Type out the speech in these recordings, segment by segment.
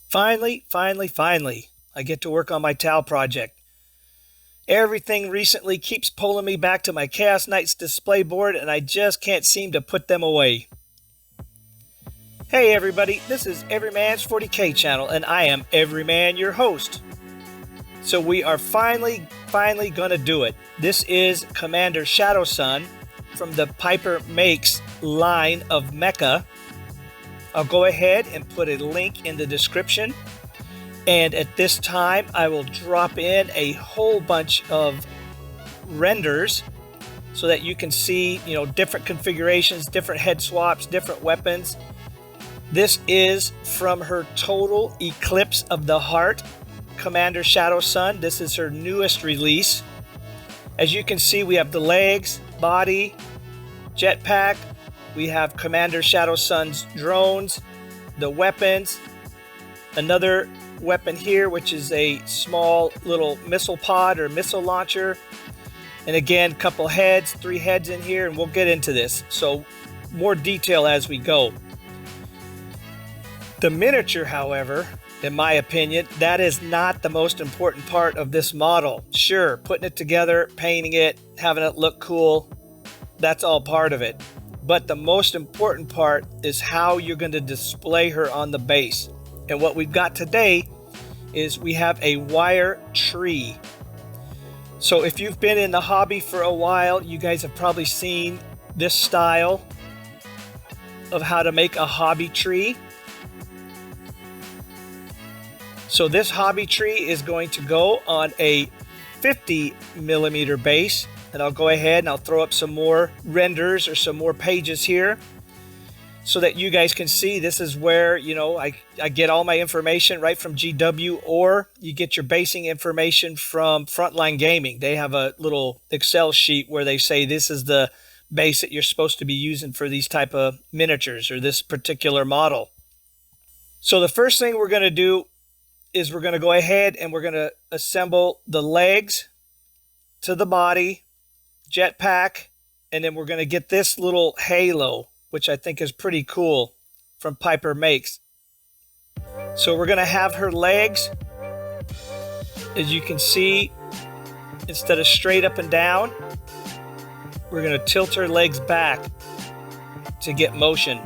Finally, I get to work on my Tau project. Everything recently keeps pulling me back to my Chaos Knights display board, and I just can't seem to put them away. Hey everybody, this is Everyman's 40K channel, and I am Everyman, your host. So we are finally gonna do it. This is Commander Shadowsun from the Piper Makes line of mecha. I'll go ahead and put a link in the description, and at this time I will drop in a whole bunch of renders so that you can see, different configurations, different head swaps, different weapons. This is from her Total Eclipse of the Heart, Commander Shadowsun. This is her newest release. As you can see, we have the legs, body, jetpack. We have Commander Shadowsun's drones, the weapons, another weapon here, which is a small little missile pod or missile launcher. And again, couple heads, 3 heads in here, and we'll get into this. So more detail as we go. The miniature, however, in my opinion, that is not the most important part of this model. Sure, putting it together, painting it, having it look cool, that's all part of it. But the most important part is how you're going to display her on the base. And what we've got today is we have a wire tree. So if you've been in the hobby for a while, you guys have probably seen this style of how to make a hobby tree. So this hobby tree is going to go on a 50mm base. And I'll go ahead and I'll throw up some more renders or some more pages here so that you guys can see this is where, I get all my information right from GW, or you get your basing information from Frontline Gaming. They have a little Excel sheet where they say this is the base that you're supposed to be using for these type of miniatures or this particular model. So the first thing we're going to do is we're going to go ahead and we're going to assemble the legs to the body, jetpack, and then we're going to get this little halo, which I think is pretty cool, from Piper Makes. So we're going to have her legs, as you can see, instead of straight up and down, we're going to tilt her legs back to get motion.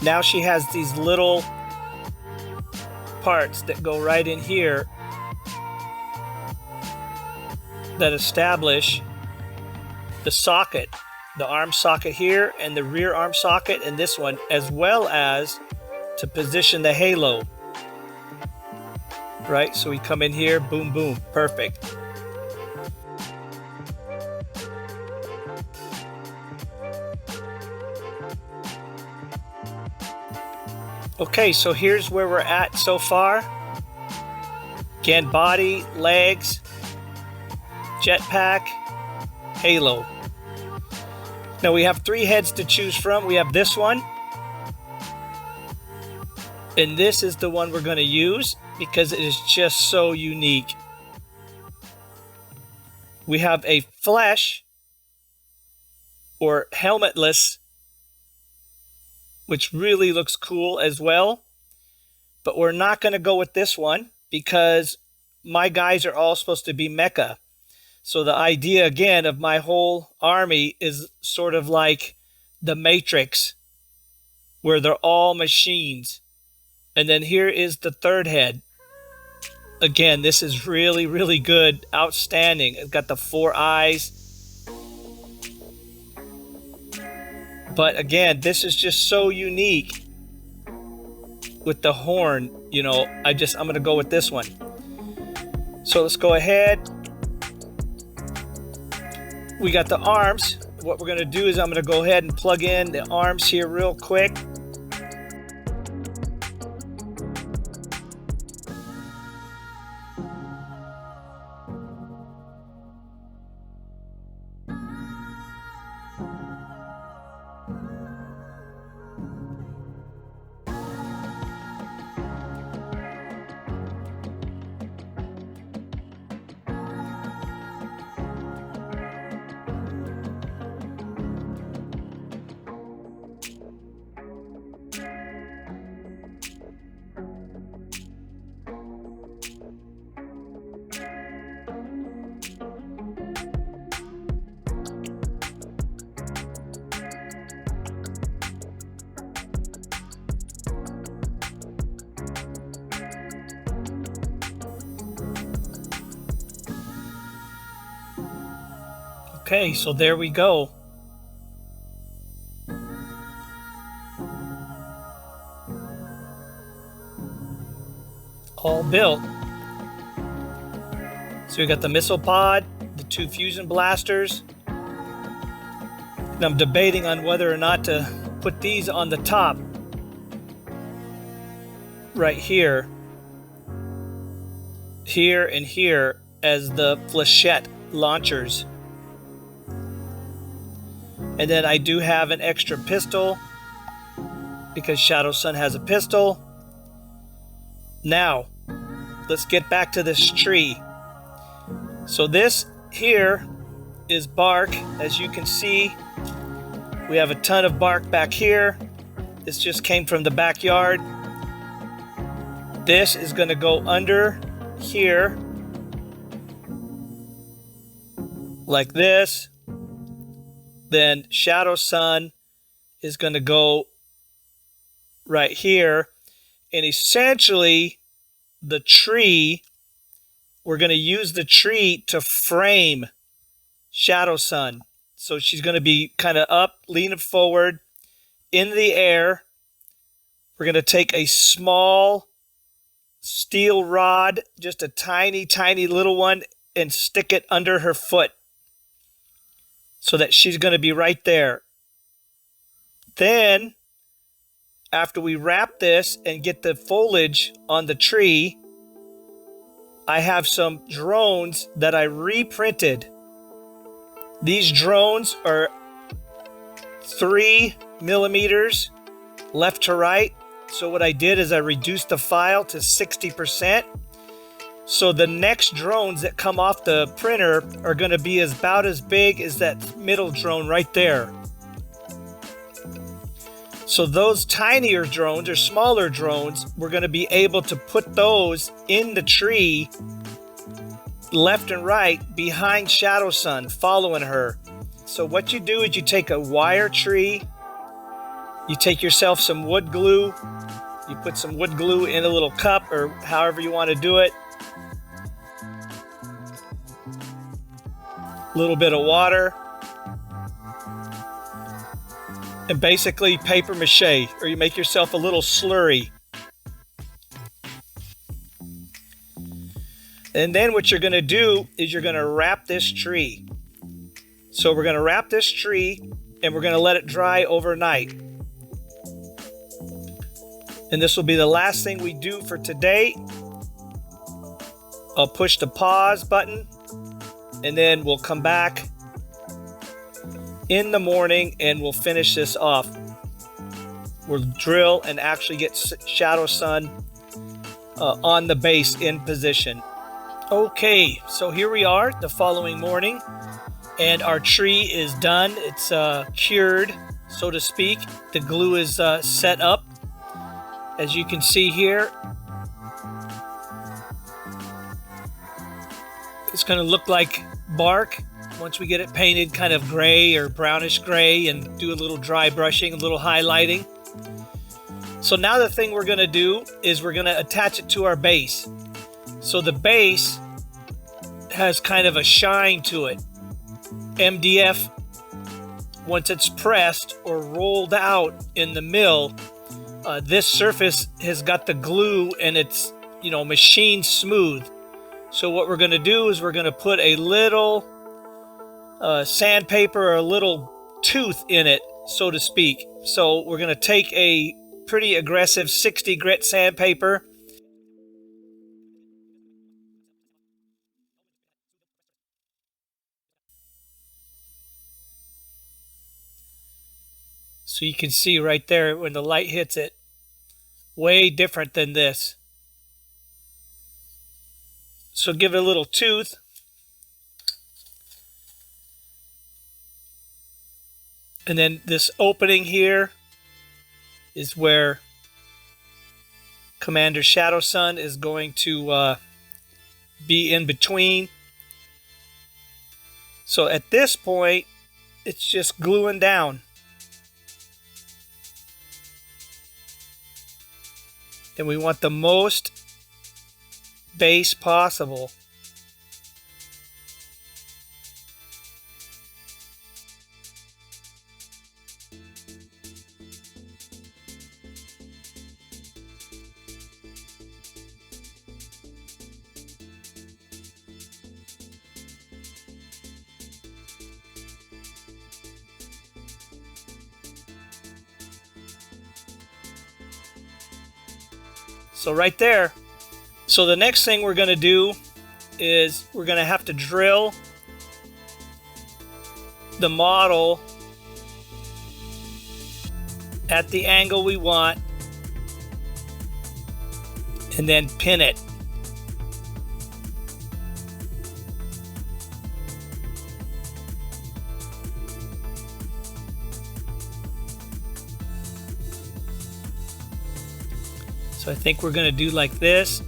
Now she has these little parts that go right in here that establish the socket, the arm socket here and the rear arm socket and this one, as well as to position the halo. Right, so we come in here, boom, boom, perfect. Okay, so here's where we're at so far. Again, body, legs, jetpack, halo. Now we have 3 heads to choose from. We have this one. And this is the one we're going to use because it is just so unique. We have a flesh or helmetless, which really looks cool as well. But we're not going to go with this one because my guys are all supposed to be mecha. So the idea, again, of my whole army is sort of like the Matrix, where they're all machines. And then here is the 3rd head. Again, this is really, really good, outstanding. It's got the 4 eyes. But again, this is just so unique with the horn. You know, I'm gonna go with this one. So let's go ahead. We got the arms. What we're gonna do is I'm gonna go ahead and plug in the arms here real quick. Okay, so there we go. All built. So we got the missile pod, the 2 fusion blasters. And I'm debating on whether or not to put these on the top. Right here. Here and here as the flechette launchers. And then I do have an extra pistol because Shadowsun has a pistol. Now, let's get back to this tree. So this here is bark. As you can see, we have a ton of bark back here. This just came from the backyard. This is going to go under here like this. Then Shadowsun is going to go right here. And essentially, the tree, we're going to use the tree to frame Shadowsun. So she's going to be kind of up, leaning forward, in the air. We're going to take a small steel rod, just a tiny, tiny little one, and stick it under her foot. So that she's going to be right there. Then, after we wrap this and get the foliage on the tree, I have some drones that I reprinted. These drones are 3 millimeters left to right. So what I did is I reduced the file to 60%. So the next drones that come off the printer are going to be about as big as that middle drone right there. So those tinier drones or smaller drones, we're going to be able to put those in the tree left and right behind Shadowsun, following her. So what you do is you take a wire tree, you take yourself some wood glue, you put some wood glue in a little cup or however you want to do it. Little bit of water, and basically paper mache, or you make yourself a little slurry. And then what you're going to do is you're going to wrap this tree. So we're going to wrap this tree and we're going to let it dry overnight. And this will be the last thing we do for today. I'll push the pause button. And then we'll come back in the morning and we'll finish this off. We'll drill and actually get Shadowsun on the base in position. Okay, so here we are the following morning. And our tree is done. It's cured, so to speak. The glue is set up. As you can see here. It's going to look like bark once we get it painted kind of gray or brownish gray and do a little dry brushing, a little highlighting. So now the thing we're going to do is we're going to attach it to our base. So the base has kind of a shine to it. MDF once it's pressed or rolled out in the mill, this surface has got the glue and it's, you know, machined smooth. So what we're going to do is we're going to put a little sandpaper or a little tooth in it, so to speak. So we're going to take a pretty aggressive 60 grit sandpaper. So you can see right there when the light hits it, way different than this. So give it a little tooth. And then this opening here is where Commander Shadowsun is going to be in between. So at this point, it's just gluing down. And we want the most base possible. So right there. So the next thing we're going to do is we're going to have to drill the model at the angle we want and then pin it. So I think we're going to do like this.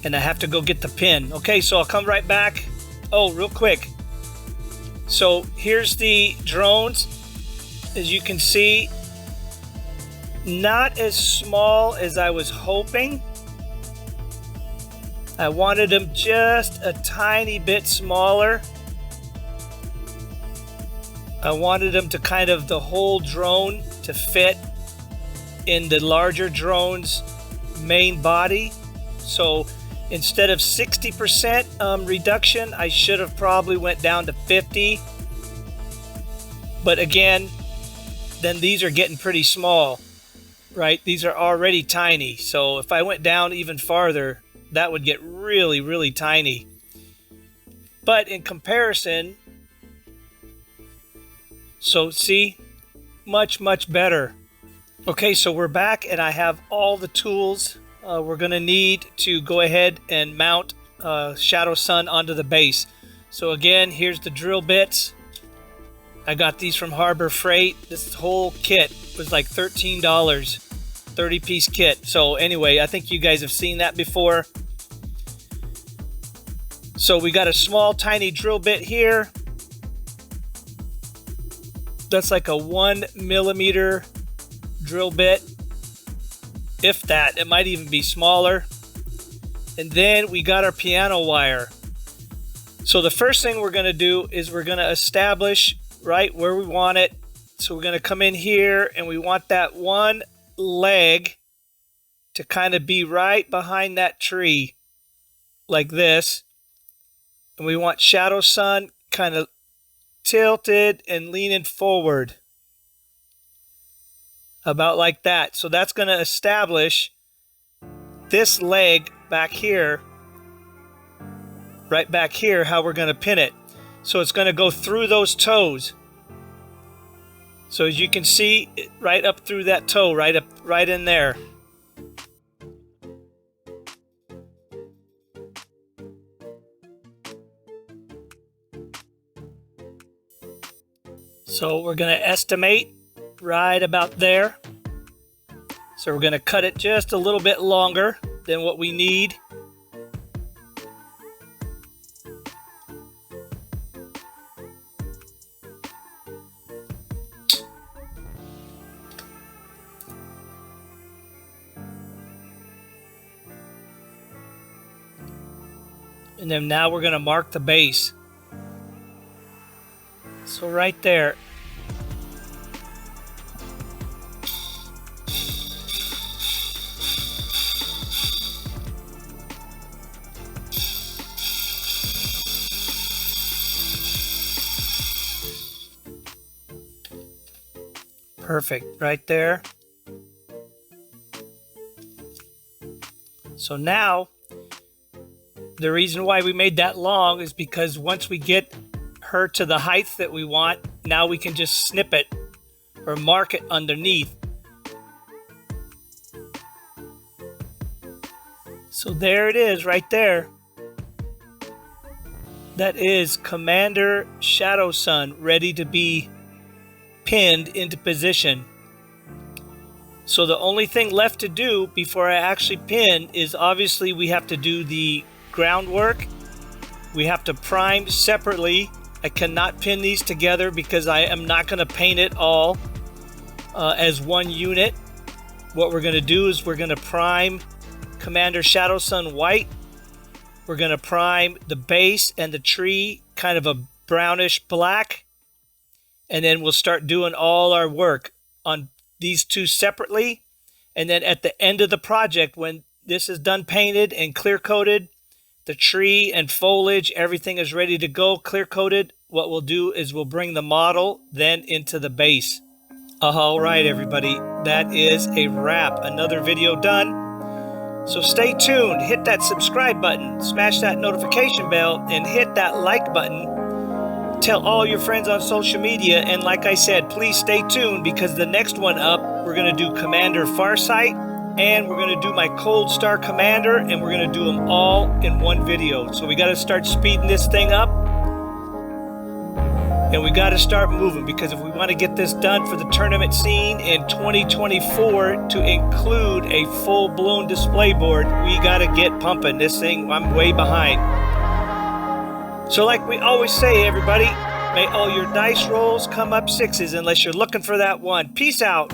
And I have to go get the pin. Okay, so I'll come right back. Oh, real quick. So here's the drones. As you can see, not as small as I was hoping. I wanted them just a tiny bit smaller. I wanted them to kind of the whole drone to fit in the larger drone's main body. So instead of 60% reduction, I should have probably went down to 50. But again, then these are getting pretty small, right? These are already tiny. So if I went down even farther, that would get really, really tiny. But in comparison, so see, much, much better. Okay, so we're back and I have all the tools we're going to need to go ahead and mount Shadowsun onto the base. So again, here's the drill bits. I got these from Harbor Freight. This whole kit was like $13, 30-piece kit. So anyway, I think you guys have seen that before. So we got a small, tiny drill bit here. That's like a 1 millimeter drill bit. If that, it might even be smaller. And then we got our piano wire. So the first thing we're going to do is we're going to establish right where we want it. So we're going to come in here and we want that one leg to kind of be right behind that tree like this. And we want Shadowsun kind of tilted and leaning forward. About like that. So that's going to establish this leg back here, right back here, how we're going to pin it. So it's going to go through those toes. So as you can see, right up through that toe, right in there. So we're going to estimate right about there. So we're going to cut it just a little bit longer than what we need. And then now we're going to mark the base. So right there. Perfect, right there. So now, the reason why we made that long is because once we get her to the height that we want, now we can just snip it or mark it underneath. So there it is right there. That is Commander Shadowsun ready to be pinned into position. So the only thing left to do before I actually pin is obviously we have to do the groundwork. We have to prime separately. I cannot pin these together because I am not going to paint it all as one unit. What we're going to do is we're going to prime Commander Shadowsun white. We're going to prime the base and the tree kind of a brownish black. And then we'll start doing all our work on these two separately. And then at the end of the project, when this is done painted and clear coated, the tree and foliage, everything is ready to go, clear coated, what we'll do is we'll bring the model then into the base. All right, everybody, that is a wrap. Another video done. So stay tuned, hit that subscribe button, smash that notification bell, and hit that like button. Tell all your friends on social media, and like I said, please stay tuned because the next one up, we're going to do Commander Farsight, and we're going to do my Cold Star Commander, and we're going to do them all in one video. So we got to start speeding this thing up, and we got to start moving because if we want to get this done for the tournament scene in 2024 to include a full-blown display board, we got to get pumping. This thing, I'm way behind. So like we always say, everybody, may all your dice rolls come up sixes unless you're looking for that one. Peace out.